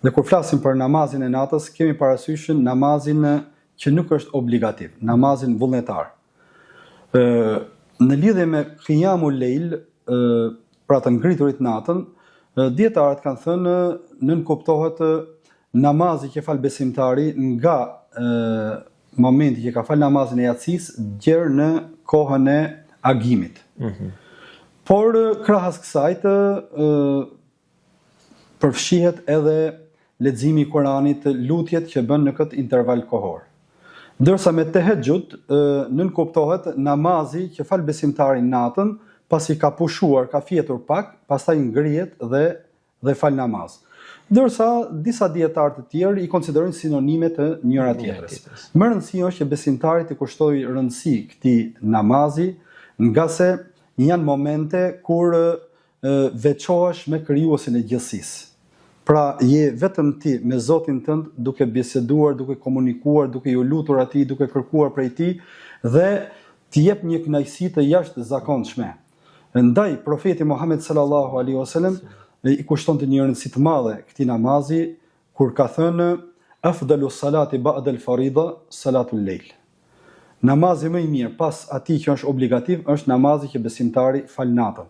Dhe kur flasim për namazin e natës, kemi parasysh namazin që nuk është obligativ, namazin vullnetar. Në lidhje me qiyamul lejl, pra të ngriturit natën, dietarët kanë thënë nënkuptohet namazi që fal besimtari nga momenti që ka fal namazin e yatësisë deri në kohën e agimit. Por krahas kësaj përfshihet edhe leximi i Kuranit, lutjet që bën në këtë interval kohor. Ndërsa me tehexhud nënkuptohet namazi që fal besimtari natën, pasi ka pushuar, ka fjetur pak, pastaj ngrihet dhe fal namaz. Ndërsa disa dietarë të tjerë i konsiderojnë sinonime të njëra tjetrës. Më rëndësishme është që besimtari të kushtojë rëndësi këtij namazi, nga se janë momente kur veçohesh me krijuesin e gjithësisë. Pra je vetëm ti me Zotin tënd, duke biseduar, duke komunikuar, duke ju lutur atij, duke kërkuar prej tij dhe t'i jep një kënaqësi të jashtëzakonshme. Ndaj profeti Muhammed sallallahu alaihi wasallam i kushtonte një rëndësi të madhe këtij namazi kur ka thënë afdalu salati ba'da al-farida salatul lejl. Namazi më i mirë pas atij që është obligativ është namazi që besimtari fal natën.